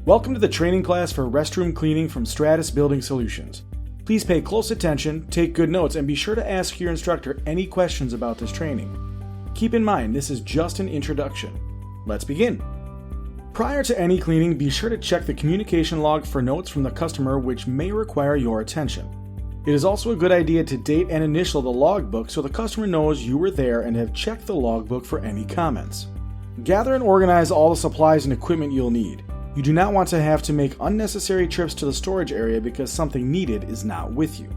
Welcome to the training class for restroom cleaning from Stratus Building Solutions. Please pay close attention, take good notes, and be sure to ask your instructor any questions about this training. Keep in mind, this is just an introduction. Let's begin. Prior to any cleaning, be sure to check the communication log for notes from the customer which may require your attention. It is also a good idea to date and initial the logbook so the customer knows you were there and have checked the logbook for any comments. Gather and organize all the supplies and equipment you'll need. You do not want to have to make unnecessary trips to the storage area because something needed is not with you.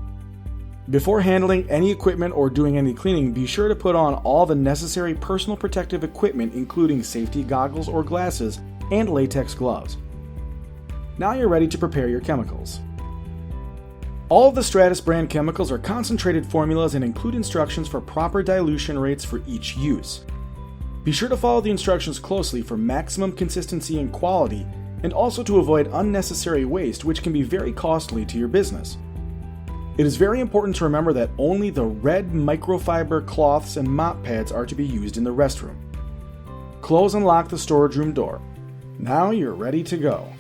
Before handling any equipment or doing any cleaning, be sure to put on all the necessary personal protective equipment including safety goggles or glasses and latex gloves. Now you're ready to prepare your chemicals. All of the Stratus brand chemicals are concentrated formulas and include instructions for proper dilution rates for each use. Be sure to follow the instructions closely for maximum consistency and quality, and also to avoid unnecessary waste, which can be very costly to your business. It is very important to remember that only the red microfiber cloths and mop pads are to be used in the restroom. Close and lock the storage room door. Now you're ready to go.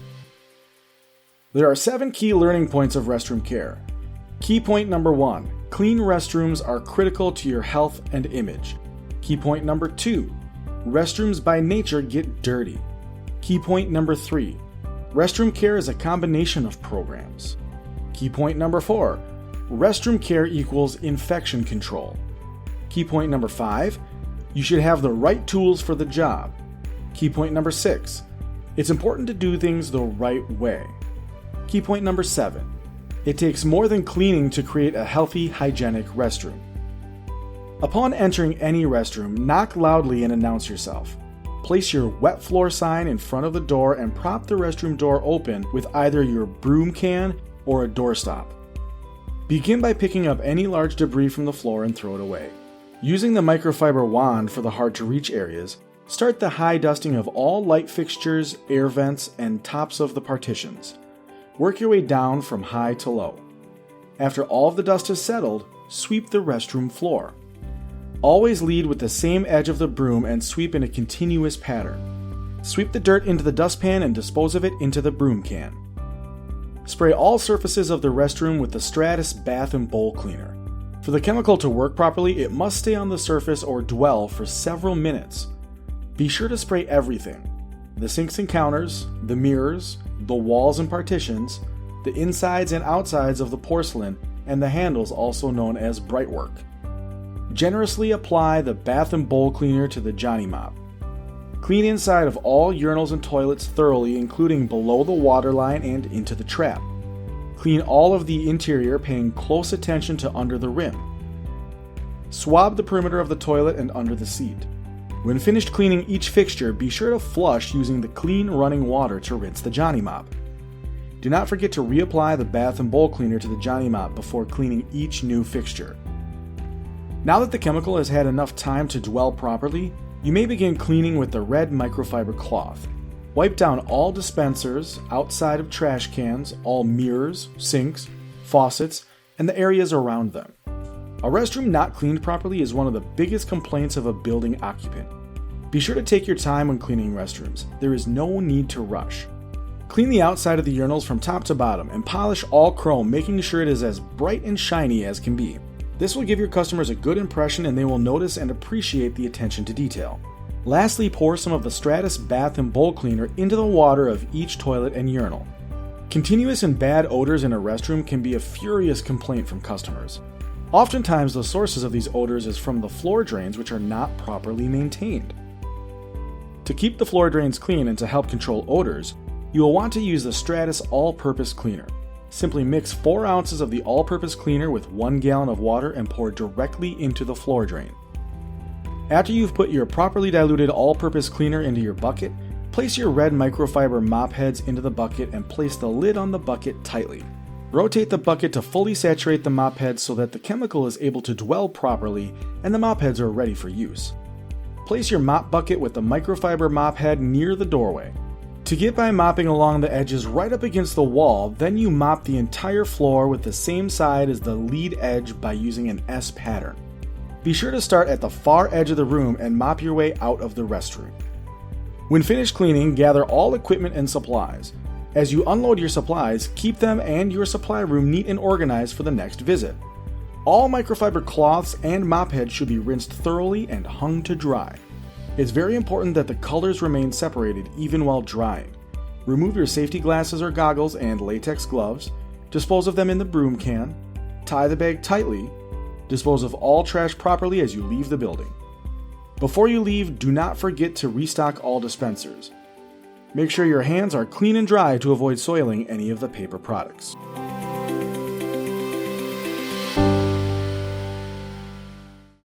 There are 7 key learning points of restroom care. Key point number 1, clean restrooms are critical to your health and image. Key point number 2, restrooms by nature get dirty. Key point number 3, restroom care is a combination of programs. Key point number 4, restroom care equals infection control. Key point number 5, you should have the right tools for the job. Key point number 6, it's important to do things the right way. Key point number 7, it takes more than cleaning to create a healthy, hygienic restroom. Upon entering any restroom, knock loudly and announce yourself. Place your wet floor sign in front of the door and prop the restroom door open with either your broom can or a doorstop. Begin by picking up any large debris from the floor and throw it away. Using the microfiber wand for the hard-to-reach areas, start the high dusting of all light fixtures, air vents, and tops of the partitions. Work your way down from high to low. After all of the dust is settled, sweep the restroom floor. Always lead with the same edge of the broom and sweep in a continuous pattern. Sweep the dirt into the dustpan and dispose of it into the broom can. Spray all surfaces of the restroom with the Stratus Bath and Bowl Cleaner. For the chemical to work properly, it must stay on the surface or dwell for several minutes. Be sure to spray everything: the sinks and counters, the mirrors, the walls and partitions, the insides and outsides of the porcelain, and the handles, also known as brightwork. Generously apply the bath and bowl cleaner to the Johnny Mop. Clean inside of all urinals and toilets thoroughly, including below the water line and into the trap. Clean all of the interior, paying close attention to under the rim. Swab the perimeter of the toilet and under the seat. When finished cleaning each fixture, be sure to flush using the clean running water to rinse the Johnny Mop. Do not forget to reapply the bath and bowl cleaner to the Johnny Mop before cleaning each new fixture. Now that the chemical has had enough time to dwell properly, you may begin cleaning with the red microfiber cloth. Wipe down all dispensers, outside of trash cans, all mirrors, sinks, faucets, and the areas around them. A restroom not cleaned properly is one of the biggest complaints of a building occupant. Be sure to take your time when cleaning restrooms. There is no need to rush. Clean the outside of the urinals from top to bottom and polish all chrome, making sure it is as bright and shiny as can be. This will give your customers a good impression and they will notice and appreciate the attention to detail. Lastly, pour some of the Stratus Bath and Bowl Cleaner into the water of each toilet and urinal. Continuous and bad odors in a restroom can be a furious complaint from customers. Oftentimes, the sources of these odors is from the floor drains, which are not properly maintained. To keep the floor drains clean and to help control odors, you will want to use the Stratus All-Purpose Cleaner. Simply mix 4 ounces of the all-purpose cleaner with 1 gallon of water and pour directly into the floor drain. After you've put your properly diluted all-purpose cleaner into your bucket, place your red microfiber mop heads into the bucket and place the lid on the bucket tightly. Rotate the bucket to fully saturate the mop heads so that the chemical is able to dwell properly and the mop heads are ready for use. Place your mop bucket with the microfiber mop head near the doorway. To get by mopping along the edges right up against the wall, then you mop the entire floor with the same side as the lead edge by using an S pattern. Be sure to start at the far edge of the room and mop your way out of the restroom. When finished cleaning, gather all equipment and supplies. As you unload your supplies, keep them and your supply room neat and organized for the next visit. All microfiber cloths and mop heads should be rinsed thoroughly and hung to dry. It's very important that the colors remain separated even while drying. Remove your safety glasses or goggles and latex gloves, dispose of them in the broom can, tie the bag tightly, dispose of all trash properly as you leave the building. Before you leave, do not forget to restock all dispensers. Make sure your hands are clean and dry to avoid soiling any of the paper products.